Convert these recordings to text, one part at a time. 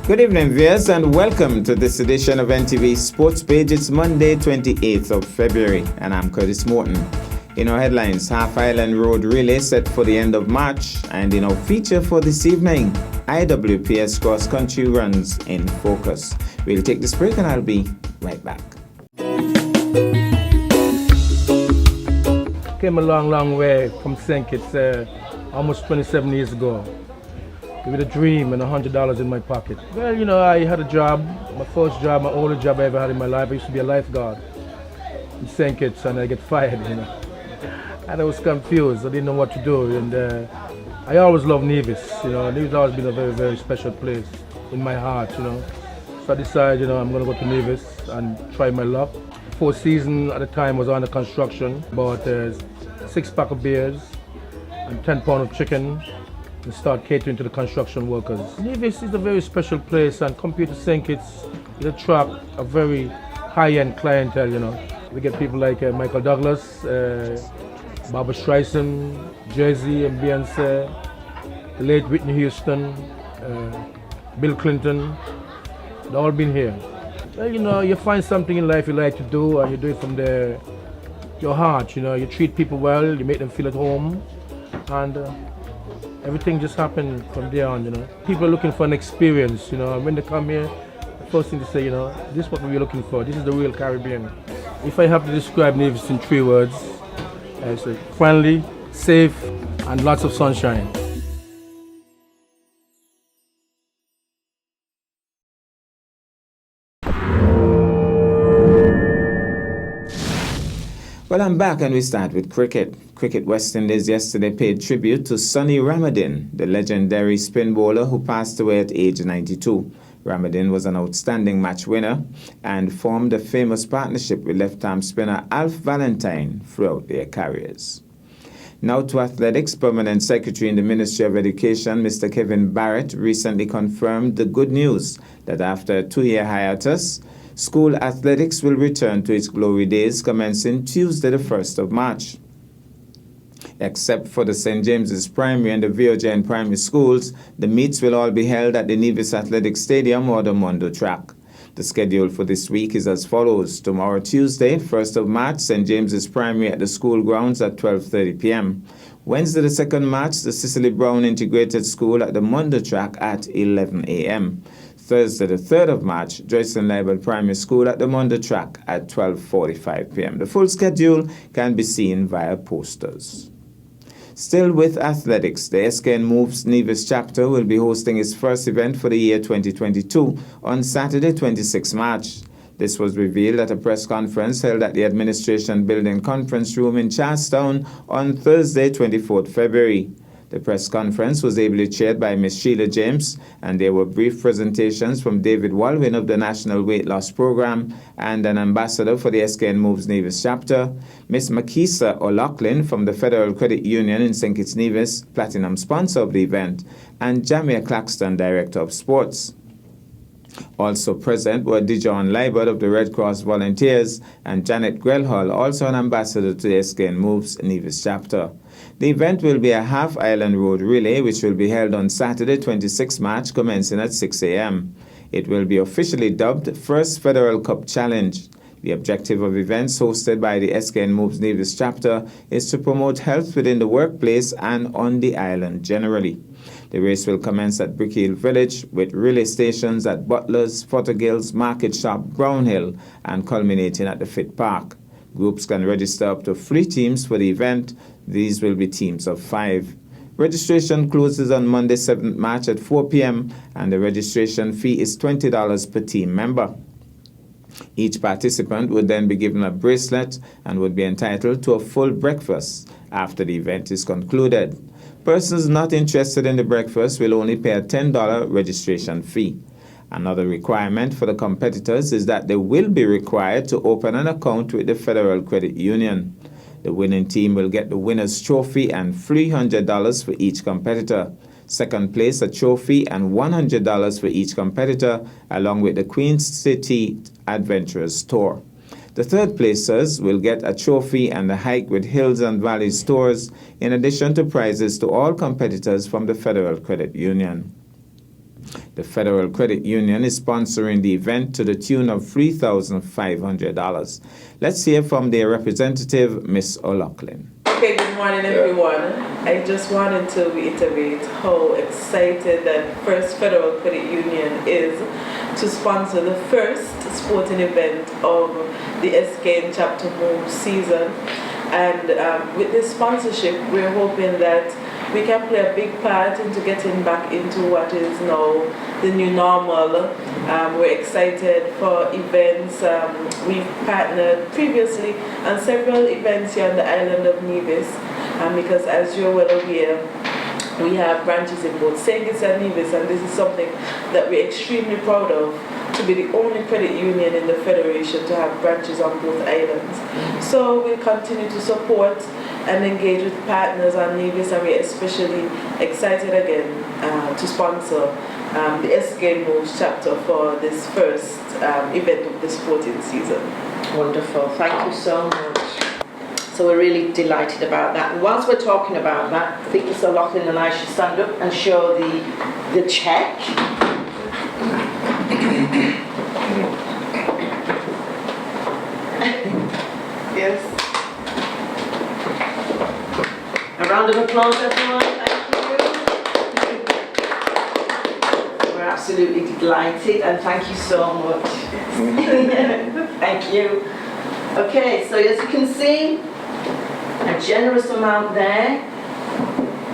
Good evening, viewers, and welcome to this edition of NTV Sports Page. It's Monday, 28th of February, and I'm Curtis Morton. In our headlines, Half Island Road Relay set for the end of March, and in our feature for this evening, IWPS Cross Country runs in focus. We'll take this break, and I'll be right back. Came a long way from St. Kitts almost 27 years ago. With a dream and $100 in my pocket. Well, I had a job, my first job, my only job I ever had in my life. I used to be a lifeguard in St. Kitts, and I get fired, And I was confused. I didn't know what to do. And I always loved Nevis. Nevis has always been a very, very special place in my heart, So I decided, I'm going to go to Nevis and try my luck. Four Seasons at the time was under construction. Bought 6-pack of beers and 10 pounds of chicken. And start catering to the construction workers. Nevis is a very special place, and compared to St. Kitts, it attracts a very high-end clientele, We get people like Michael Douglas, Barbra Streisand, Jay-Z and Beyonce, the late Whitney Houston, Bill Clinton. They've all been here. Well, you find something in life you like to do, and you do it from your heart, You treat people well, you make them feel at home, and everything just happened from there on, People are looking for an experience, When they come here, the first thing to say, this is what we're looking for. This is the real Caribbean. If I have to describe Nevis in 3 words, it's friendly, safe, and lots of sunshine. Well, I'm back, and we start with cricket. Cricket West Indies yesterday paid tribute to Sonny Ramadhin, the legendary spin bowler who passed away at age 92. Ramadhin was an outstanding match winner and formed a famous partnership with left-arm spinner Alf Valentine throughout their careers. Now to athletics. Permanent Secretary in the Ministry of Education, Mr. Kevin Barrett, recently confirmed the good news that after a 2-year hiatus, school athletics will return to its glory days commencing Tuesday, the 1st of March. Except for the St. James's Primary and the VOJN Primary Schools, the meets will all be held at the Nevis Athletic Stadium or the Mondo Track. The schedule for this week is as follows. Tomorrow, Tuesday, 1st of March, St. James's Primary at the school grounds at 12:30 p.m. Wednesday, the 2nd March, the Cicely Brown Integrated School at the Mondo Track at 11 a.m. Thursday, the 3rd of March, Joycelyn Leibel Primary School at the Mondo Track at 12:45 p.m. The full schedule can be seen via posters. Still with athletics, the SKN Moves Nevis chapter will be hosting its first event for the year 2022 on Saturday, 26 March. This was revealed at a press conference held at the Administration Building Conference Room in Charlestown on Thursday, 24th February. The press conference was ably chaired by Ms. Sheila James, and there were brief presentations from David Walwyn of the National Weight Loss Program and an ambassador for the SKN Moves Nevis chapter, Ms. Makisa O'Loughlin from the Federal Credit Union in St. Kitts Nevis, platinum sponsor of the event, and Jamia Claxton, Director of Sports. Also present were Dijon Liebert of the Red Cross Volunteers and Janet Grelhall, also an ambassador to the SKN Moves Nevis chapter. The event will be a Half Island Road Relay, which will be held on Saturday, 26 March, commencing at 6 a.m. It will be officially dubbed First Federal Cup Challenge. The objective of events hosted by the SKN Moves Nevis chapter is to promote health within the workplace and on the island generally. The race will commence at Brickhill Village with relay stations at Butlers, Fottergills, Market Shop, Brownhill, and culminating at the Fit Park. Groups can register up to 3 teams for the event. These will be teams of 5. Registration closes on Monday, 7th March at 4 p.m. and the registration fee is $20 per team member. Each participant would then be given a bracelet and would be entitled to a full breakfast after the event is concluded. Persons not interested in the breakfast will only pay a $10 registration fee. Another requirement for the competitors is that they will be required to open an account with the Federal Credit Union. The winning team will get the winner's trophy and $300 for each competitor. Second place, a trophy and $100 for each competitor, along with the Queen City Adventurers Tour. The third placers will get a trophy and a hike with Hills and Valleys tours, in addition to prizes to all competitors from the Federal Credit Union. The Federal Credit Union is sponsoring the event to the tune of $3,500. Let's hear from their representative, Ms. O'Loughlin. Okay, good morning everyone. I just wanted to reiterate how excited that First Federal Credit Union is to sponsor the first sporting event of the SKN Chapter Move season. And with this sponsorship, we're hoping that we can play a big part into getting back into what is now the new normal. We're excited for events. We've partnered previously on several events here on the island of Nevis, because as you're well aware, we have branches in both St. Kitts and Nevis, and this is something that we're extremely proud of, to be the only credit union in the Federation to have branches on both islands. So we'll continue to support and engage with partners on Nevis, and we're especially excited again to sponsor the SK Moves chapter for this first event of the sporting season. Wonderful, thank you so much. So we're really delighted about that. And whilst we're talking about that, I think Ms. O'Loughlin and I should stand up and show the check. Yes. A round of applause, everyone. Thank you. We're absolutely delighted, and thank you so much. Thank you. Okay, so as you can see, a generous amount there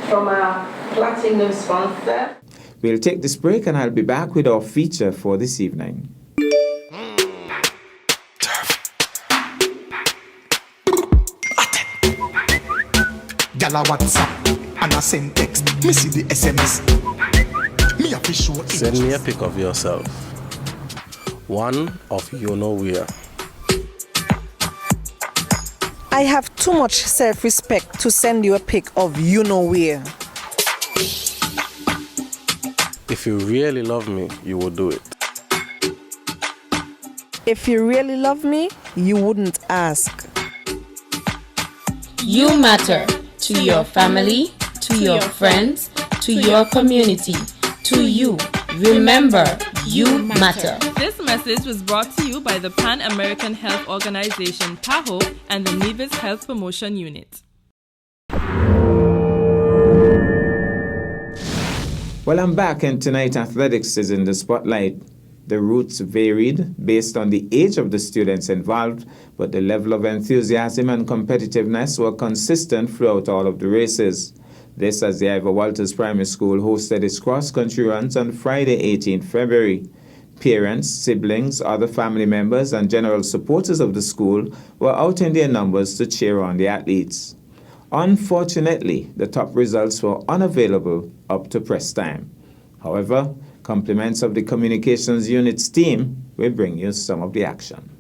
from our platinum sponsor. We'll take this break and I'll be back with our feature for this evening. Gala WhatsApp and I send text. Me see the SMS. Me a fish show. Send me a pic of yourself. One of you know where. I have too much self-respect to send you a pic of you know where. If you really love me, you will do it. If you really love me, you wouldn't ask. You matter to your family, to your friends, to your community, to you. Remember, you matter. This message was brought to you by the Pan American Health Organization, PAHO, and the Nevis Health Promotion Unit. Well, I'm back, and tonight athletics is in the spotlight. The routes varied based on the age of the students involved, but the level of enthusiasm and competitiveness were consistent throughout all of the races. This as the Ivor Walters Primary School hosted its cross-country runs on Friday, 18th February. Parents, siblings, other family members, and general supporters of the school were out in their numbers to cheer on the athletes. Unfortunately, the top results were unavailable up to press time. However, compliments of the communications unit's team will bring you some of the action.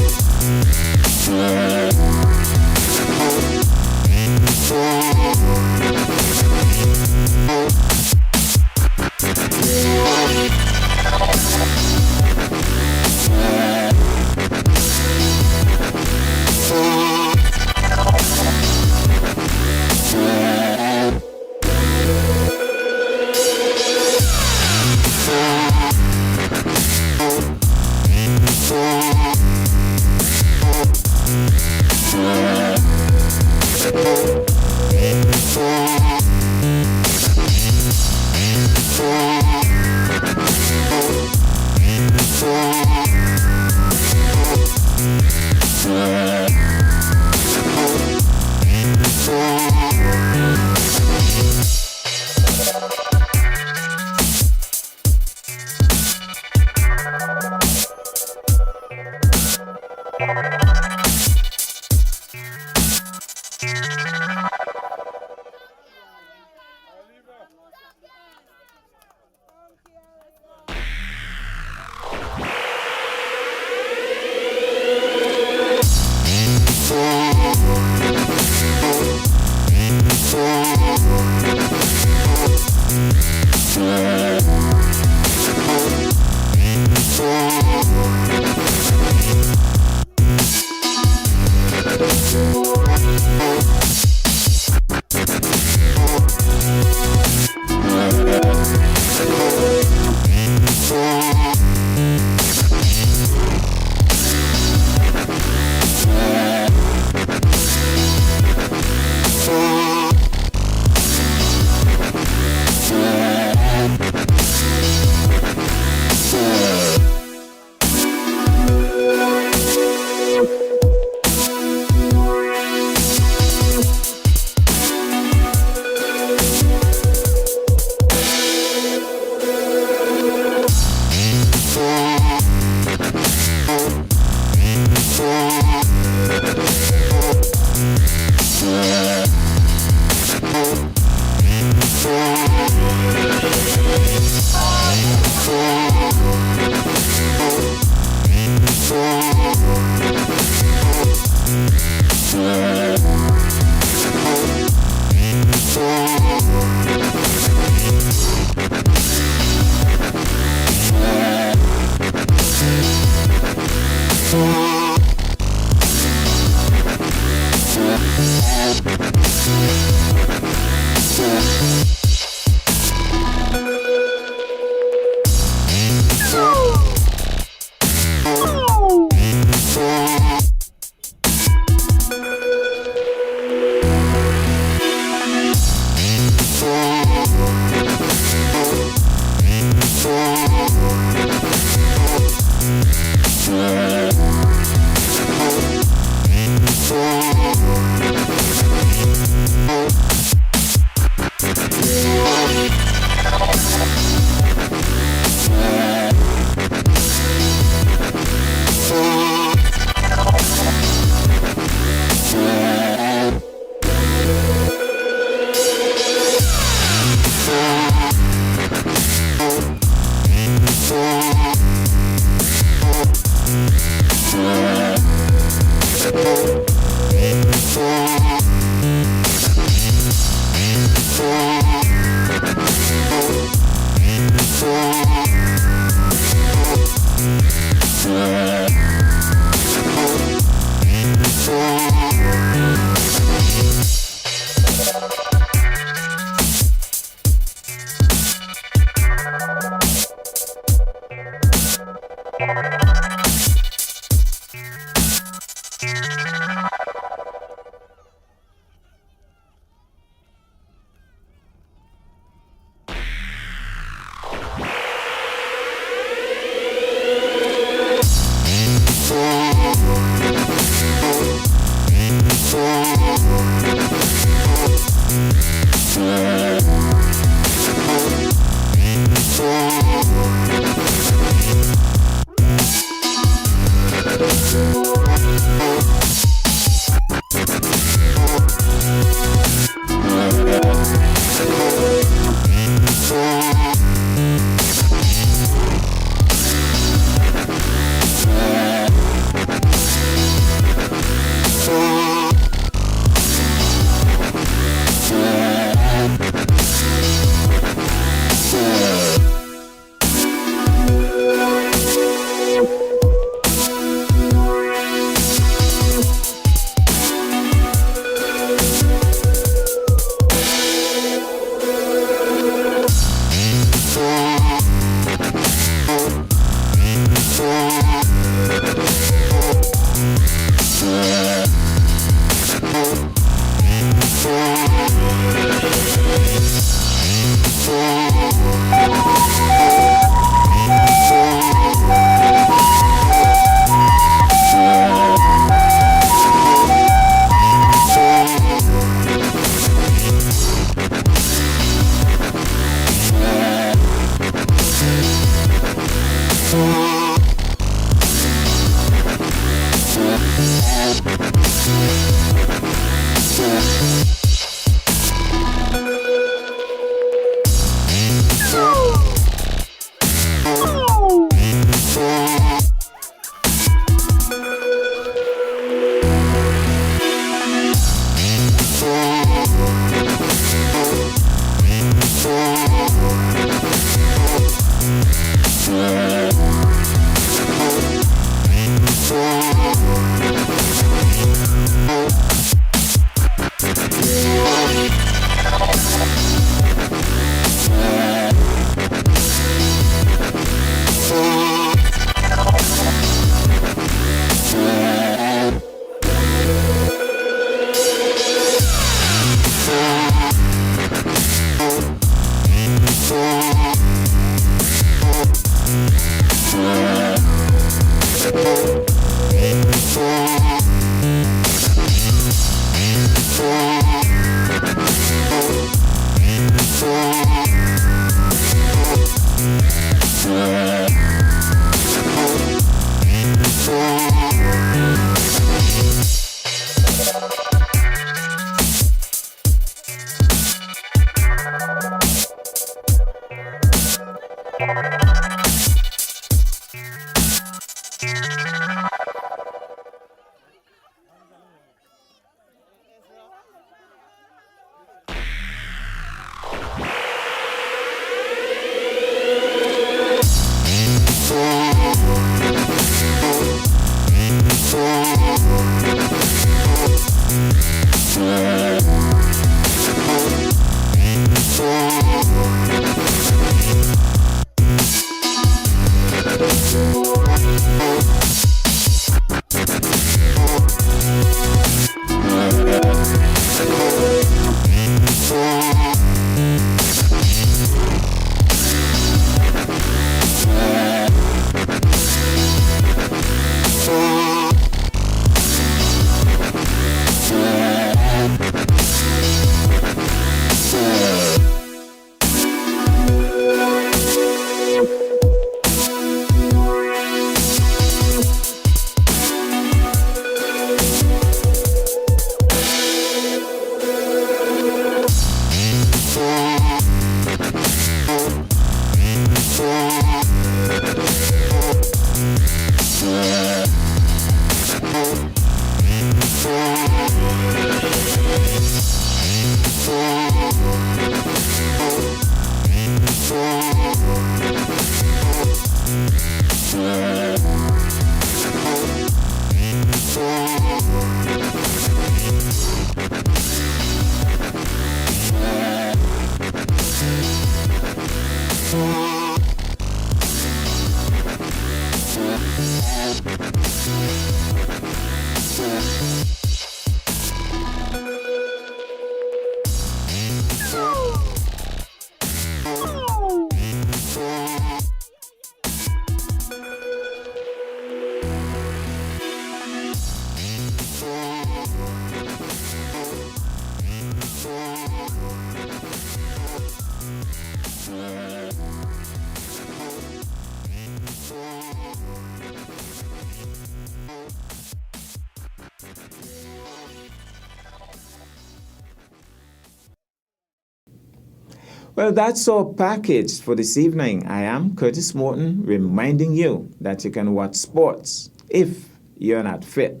Well, that's our package for this evening. I am Curtis Morton, reminding you that you can watch sports if you're not fit.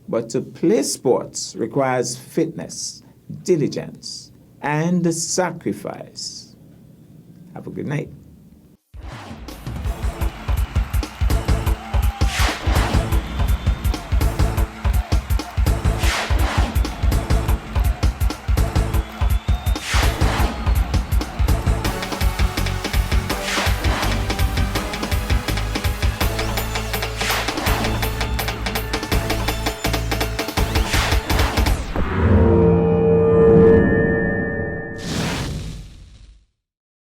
But to play sports requires fitness, diligence, and sacrifice. Have a good night.